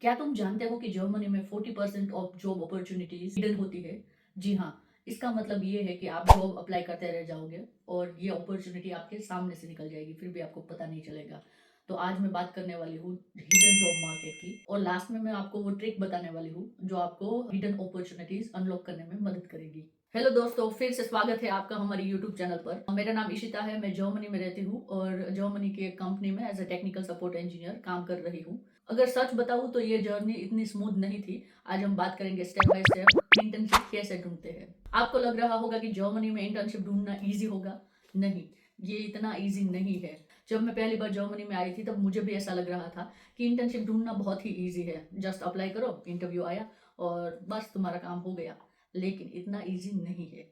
क्या तुम जानते हो कि जर्मनी में 40% ऑफ जॉब अपॉर्चुनिटीज हिडन होती है? जी हाँ। इसका मतलब ये है कि आप जॉब अप्लाई करते रह जाओगे और ये अपॉर्चुनिटी आपके सामने से निकल जाएगी, फिर भी आपको पता नहीं चलेगा। तो आज मैं बात करने वाली हूँ हिडन जॉब मार्केट की, और लास्ट में मैं आपको वो ट्रिक बताने वाली हूँ जो आपको हिडन अपॉर्चुनिटीज अनलॉक करने में मदद करेगी। हेलो दोस्तों, फिर से स्वागत है आपका हमारे यूट्यूब चैनल पर। मेरा नाम इशिता है, मैं जर्मनी में रहती हूँ और जर्मनी की एक कंपनी में as a technical support engineer काम कर रही हूँ। अगर सच बताऊं तो ये जर्नी इतनी स्मूथ नहीं थी। आज हम बात करेंगे स्टेप बाय स्टेप इंटर्नशिप कैसे ढूंढते हैं। आपको लग रहा होगा कि जर्मनी में इंटर्नशिप ढूंढना इजी होगा। नहीं, ये इतना इजी नहीं है। जब मैं पहली बार जर्मनी में आई थी तब मुझे भी ऐसा लग रहा था कि इंटर्नशिप ढूंढना बहुत ही इजी है, जस्ट अप्लाई करो, इंटरव्यू आया और बस तुम्हारा काम हो गया। लेकिन इतना इजी नहीं है।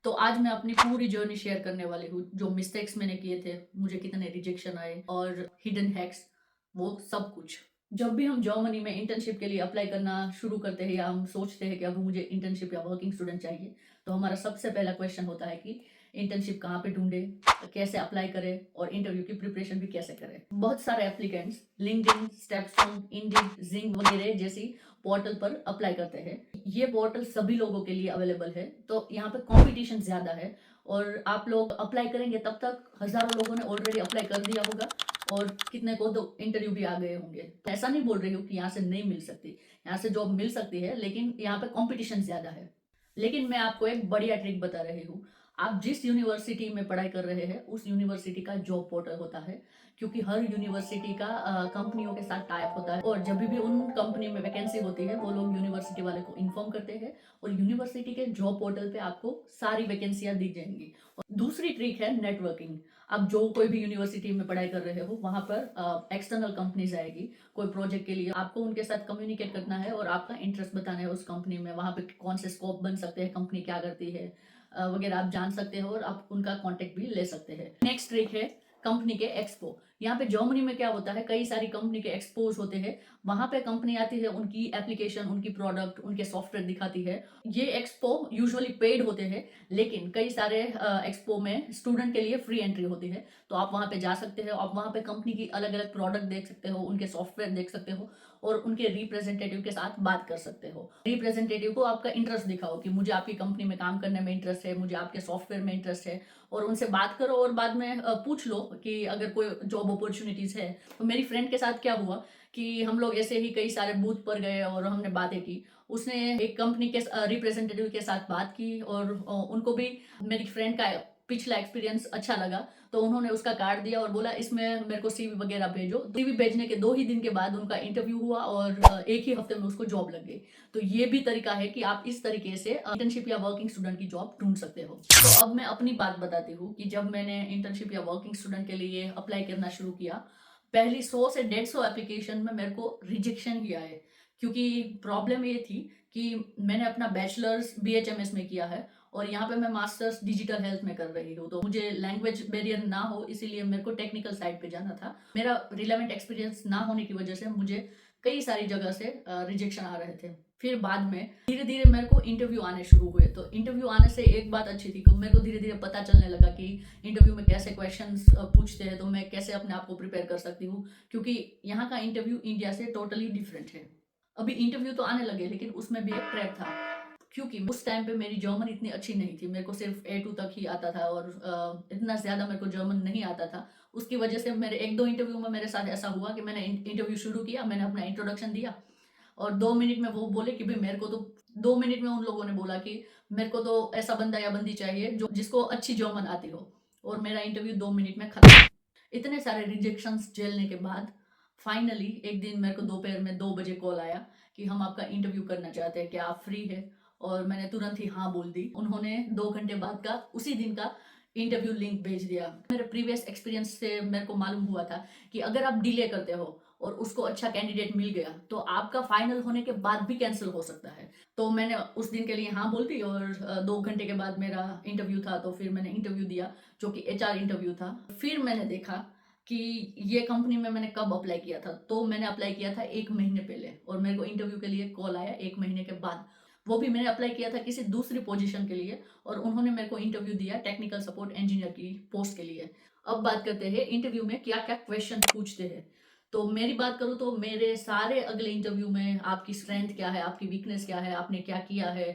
तो आज मैं अपनी पूरी जर्नी शेयर करने वाली हूँ, जो मिस्टेक्स मैंने किए थे, मुझे कितने रिजेक्शन आए और हिडन हैक्स, वो सब कुछ। जब भी हम जर्मनी में इंटर्नशिप के लिए अप्लाई करना शुरू करते हैं या हम सोचते हैं कि अब मुझे इंटर्नशिप या वर्किंग स्टूडेंट चाहिए, तो हमारा सबसे पहला क्वेश्चन होता है कि इंटर्नशिप कहाँ पे ढूंढे, कैसे अप्लाई करें और इंटरव्यू की प्रिपरेशन भी कैसे करें। बहुत सारे एप्लीकेंट्स लिंक्डइन, स्टेपस्टोन, इंडीड, जिंग वगैरह जैसी पोर्टल पर अप्लाई करते हैं। ये पोर्टल सभी लोगों के लिए अवेलेबल है, तो यहाँ पे कंपटीशन ज्यादा है और आप लोग अप्लाई करेंगे तब तक हजारों लोगों ने ऑलरेडी अप्लाई कर दिया होगा और कितने को तो इंटरव्यू भी आ गए होंगे। ऐसा नहीं बोल रही हूँ कि यहाँ से नहीं मिल सकती, यहाँ से जॉब मिल सकती है, लेकिन यहाँ पे कंपटीशन ज्यादा है। लेकिन मैं आपको एक बढ़िया ट्रिक बता रही हूँ। आप जिस यूनिवर्सिटी में पढ़ाई कर रहे हैं उस यूनिवर्सिटी का जॉब पोर्टल होता है, क्योंकि हर यूनिवर्सिटी का कंपनियों के साथ टाइप होता है और जब भी उन कंपनी में वैकेंसी होती है वो लोग यूनिवर्सिटी वाले को इन्फॉर्म करते हैं और यूनिवर्सिटी के जॉब पोर्टल पे आपको सारी वैकेंसियां दी जाएंगी। और दूसरी ट्रिक है नेटवर्किंग। आप जो कोई भी यूनिवर्सिटी में पढ़ाई कर रहे हो वहां पर एक्सटर्नल कंपनीज आएगी कोई प्रोजेक्ट के लिए, आपको उनके साथ कम्युनिकेट करना है और आपका इंटरेस्ट बताना है उस कंपनी में, वहां पे कौन से स्कोप बन सकते हैं, कंपनी क्या करती है वगैरह आप जान सकते हो और आप उनका कांटेक्ट भी ले सकते हैं। नेक्स्ट ट्रिक है कंपनी के एक्सपो। यहाँ पे जर्मनी में क्या होता है, कई सारी कंपनी के एक्सपोज होते हैं। वहां पे कंपनी आती है, उनकी एप्लीकेशन, उनकी प्रोडक्ट, उनके सॉफ्टवेयर दिखाती है। ये एक्सपो यूजुअली पेड होते हैं, लेकिन कई सारे एक्सपो में स्टूडेंट के लिए फ्री एंट्री होती है। तो आप वहां पे जा सकते हो, आप वहां पे कंपनी की अलग अलग प्रोडक्ट देख सकते हो, उनके सॉफ्टवेयर देख सकते हो और उनके रिप्रेजेंटेटिव के साथ बात कर सकते हो। रिप्रेजेंटेटिव को आपका इंटरेस्ट दिखाओ कि मुझे आपकी कंपनी में काम करने में इंटरेस्ट है, मुझे आपके सॉफ्टवेयर में इंटरेस्ट है, और उनसे बात करो और बाद में पूछ लो कि अगर कोई जॉब अपॉर्चुनिटीज है। तो मेरी फ्रेंड के साथ क्या हुआ कि हम लोग ऐसे ही कई सारे बूथ पर गए और हमने बातें की। उसने एक कंपनी के रिप्रेजेंटेटिव के साथ बात की और उनको भी मेरी फ्रेंड का पिछला एक्सपीरियंस अच्छा लगा, तो उन्होंने उसका कार्ड दिया और बोला इसमें मेरे को सीवी वगैरह भेजो। सीवी भेजने के 2 ही दिन के बाद उनका इंटरव्यू हुआ और एक ही हफ्ते में उसको जॉब लग गई। तो ये भी तरीका है कि आप इस तरीके से इंटर्नशिप या वर्किंग स्टूडेंट की जॉब ढूंढ सकते हो। तो अब मैं अपनी बात बताती हूँ कि जब मैंने इंटर्नशिप या वर्किंग स्टूडेंट के लिए अप्लाई करना शुरू किया, पहली 100 से 150 एप्लीकेशन में मेरे को रिजेक्शन ही आए। क्योंकि प्रॉब्लम ये थी कि मैंने अपना बैचलर्स बीएचएमएस में किया है और यहाँ पे मैं मास्टर्स डिजिटल हेल्थ में कर रही हूँ, तो मुझे लैंग्वेज बैरियर ना हो इसीलिए मेरे को टेक्निकल साइड पे जाना था। मेरा रिलेवेंट एक्सपीरियंस ना होने की वजह से मुझे कई सारी जगह से रिजेक्शन आ रहे थे। फिर बाद में धीरे धीरे मेरे को इंटरव्यू आने शुरू हुए, तो इंटरव्यू आने से एक बात अच्छी थी कि मेरे को धीरे धीरे पता चलने लगा कि इंटरव्यू में कैसे क्वेश्चंस पूछते हैं, तो मैं कैसे अपने आप को प्रिपेयर कर सकती हूँ, क्योंकि यहाँ का इंटरव्यू इंडिया से टोटली डिफरेंट है। अभी इंटरव्यू तो आने लगे, लेकिन उसमें भी एक ट्रैप था, क्योंकि उस टाइम पे मेरी जर्मन इतनी अच्छी नहीं थी, मेरे को सिर्फ A2 तक ही आता था और इतना ज्यादा मेरे को जर्मन नहीं आता था। उसकी वजह से मेरे 1-2 इंटरव्यू में मेरे साथ ऐसा हुआ कि मैंने इंटरव्यू शुरू किया, मैंने अपना इंट्रोडक्शन दिया और 2 मिनट में वो बोले कि भाई मेरे को तो 2 मिनट में उन लोगों ने बोला कि मेरे को तो ऐसा बंदा या बंदी चाहिए जो जिसको अच्छी जर्मन आती हो, और मेरा इंटरव्यू 2 मिनट में खत्म। इतने सारे रिजेक्शंस झेलने के बाद फाइनली एक दिन मेरे को दोपहर में 2 बजे कॉल आया कि हम आपका इंटरव्यू करना चाहते हैं, क्या आप फ्री है? और मैंने तुरंत ही हाँ बोल दी। उन्होंने 2 घंटे बाद का उसी दिन का इंटरव्यू लिंक भेज दिया। मेरे प्रीवियस एक्सपीरियंस से मेरे को मालूम हुआ था कि अगर आप डिले करते हो और उसको अच्छा कैंडिडेट मिल गया तो आपका फाइनल होने के बाद भी कैंसिल हो सकता है। तो मैंने उस दिन के लिए हाँ बोल दी और 2 घंटे के बाद मेरा इंटरव्यू था, तो फिर मैंने इंटरव्यू दिया जो कि एचआर इंटरव्यू था। फिर मैंने देखा कि ये कंपनी में मैंने कब अप्लाई किया था, तो मैंने अप्लाई किया था 1 महीने पहले और मेरे को इंटरव्यू के लिए कॉल आया 1 महीने के बाद। वो भी मैंने अप्लाई किया था किसी दूसरी पोजीशन के लिए और उन्होंने मेरे को इंटरव्यू दिया टेक्निकल सपोर्ट इंजीनियर की पोस्ट के लिए। अब बात करते हैं इंटरव्यू में क्या क्या क्वेश्चन पूछते हैं। तो मेरी बात करूँ तो मेरे सारे अगले इंटरव्यू में आपकी स्ट्रेंथ क्या है, आपकी वीकनेस क्या है, आपने क्या किया है,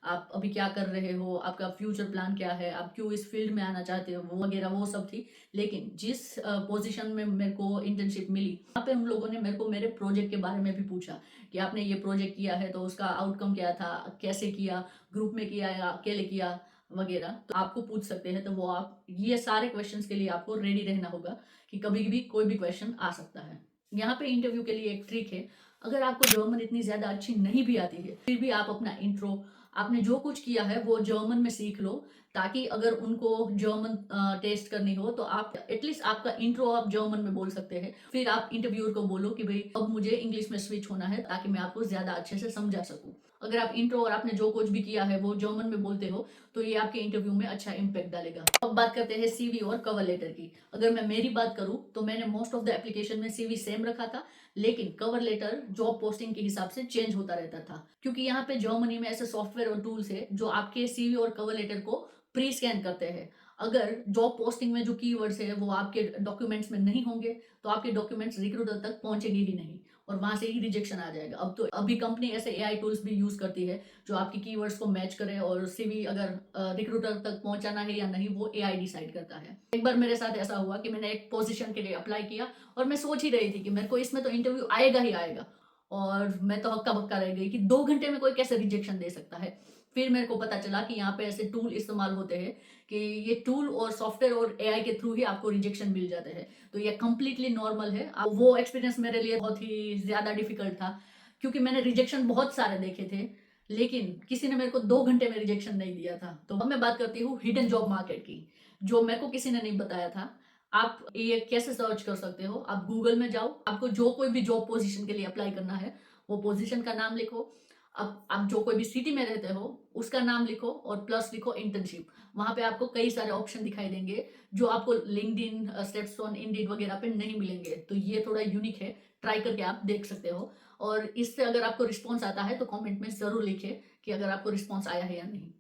आप अभी क्या कर रहे हो, आपका फ्यूचर प्लान क्या है, आप क्यों इस फील्ड में आना चाहते हो, वो वगैरह वो सब थी। लेकिन जिस पोजीशन में मेरे को इंटर्नशिप मिली, वहाँ पे उन लोगों ने मेरे को मेरे प्रोजेक्ट के बारे में भी पूछा कि आपने ये प्रोजेक्ट किया है तो उसका आउटकम क्या था, कैसे किया, ग्रुप में किया या अकेले किया वगैरह। तो आपको पूछ सकते हैं, तो वो आप ये सारे क्वेश्चंस के लिए आपको रेडी रहना होगा कि कभी भी कोई भी क्वेश्चन आ सकता है। यहाँ पे इंटरव्यू के लिए एक ट्रिक है, अगर आपको जर्मन इतनी ज़्यादा अच्छी नहीं भी आती है, फिर भी आप अपना इंट्रो, आपने जो कुछ किया है वो जर्मन में सीख लो, ताकि अगर उनको जर्मन टेस्ट करनी हो तो आप एटलीस्ट आपका इंट्रो आप जर्मन में बोल सकते हैं। फिर आप इंटरव्यूअर को बोलो कि भाई अब मुझे इंग्लिश में स्विच होना है, ताकि मैं आपको ज़्यादा अच्छे से समझा सकूँ। अगर आप इंट्रो और आपने जो कुछ भी किया है वो जर्मन में बोलते हो, तो ये आपके इंटरव्यू में अच्छा इम्पैक्ट डालेगा। अब बात करते हैं सीवी और कवर लेटर की। अगर मैं मेरी बात करूं तो मैंने मोस्ट ऑफ द एप्लीकेशन में सीवी सेम रखा था, लेकिन कवर लेटर जॉब पोस्टिंग के हिसाब से चेंज होता रहता था, क्योंकि यहाँ पे जर्मनी में ऐसे सॉफ्टवेयर और टूल्स है जो आपके सीवी और कवर लेटर को प्री स्कैन करते हैं। अगर जॉब पोस्टिंग में जो कीवर्ड्स है वो आपके डॉक्यूमेंट्स में नहीं होंगे, तो आपके डॉक्यूमेंट्स रिक्रूटर तक पहुंचेंगे ही नहीं और वहां से ही रिजेक्शन आ जाएगा। अब तो अभी कंपनी ऐसे एआई टूल्स भी यूज करती है जो आपकी कीवर्ड्स को मैच करे, और सीवी अगर रिक्रूटर तक पहुंचाना है या नहीं वो एआई डिसाइड करता है। एक बार मेरे साथ ऐसा हुआ कि मैंने एक पोजीशन के लिए अप्लाई किया और मैं सोच ही रही थी कि मेरे को इसमें तो इंटरव्यू आएगा ही आएगा, और मैं तो हक्का बक्का रह गई कि 2 घंटे में कोई कैसे रिजेक्शन दे सकता है। फिर मेरे को पता चला कि यहाँ पे ऐसे टूल इस्तेमाल होते हैं कि ये टूल और सॉफ्टवेयर और एआई के थ्रू ही आपको रिजेक्शन मिल जाते हैं। तो ये कम्प्लीटली नॉर्मल है। वो एक्सपीरियंस मेरे लिए बहुत ही ज्यादा डिफिकल्ट था, क्योंकि मैंने रिजेक्शन बहुत सारे देखे थे, लेकिन किसी ने मेरे को 2 घंटे में रिजेक्शन नहीं दिया था। तो अब मैं बात करती हूँ हिडन जॉब मार्केट की, जो मेरे को किसी ने नहीं बताया था। आप ये कैसे सर्च कर सकते हो, आप गूगल में जाओ, आपको जो कोई भी जॉब पोजीशन के लिए अप्लाई करना है वो पोजीशन का नाम लिखो। अब आप जो कोई भी सिटी में रहते हो उसका नाम लिखो और प्लस लिखो इंटर्नशिप। वहां पे आपको कई सारे ऑप्शन दिखाई देंगे जो आपको लिंक्डइन, स्टेपस्टोन, इंडीड वगैरह पे नहीं मिलेंगे। तो ये थोड़ा यूनिक है, ट्राई करके आप देख सकते हो। और इससे अगर आपको रिस्पॉन्स आता है तो कमेंट में जरूर लिखे कि अगर आपको रिस्पॉन्स आया है या नहीं।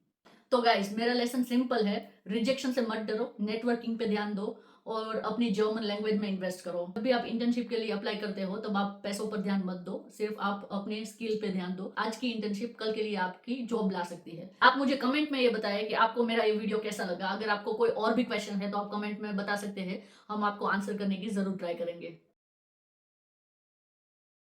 तो गाइस मेरा लेसन सिंपल है, रिजेक्शन से मत डरो, नेटवर्किंग पे ध्यान दो और अपनी जर्मन लैंग्वेज में इन्वेस्ट करो। जब भी आप इंटर्नशिप के लिए अप्लाई करते हो तब आप पैसों पर ध्यान मत दो, सिर्फ आप अपने स्किल पे ध्यान दो। आज की इंटर्नशिप कल के लिए आपकी जॉब ला सकती है। आप मुझे कमेंट में ये बताएं कि आपको मेरा ये वीडियो कैसा लगा। अगर आपको कोई और भी क्वेश्चन है तो आप कमेंट में बता सकते हैं, हम आपको आंसर करने की जरूर ट्राई करेंगे।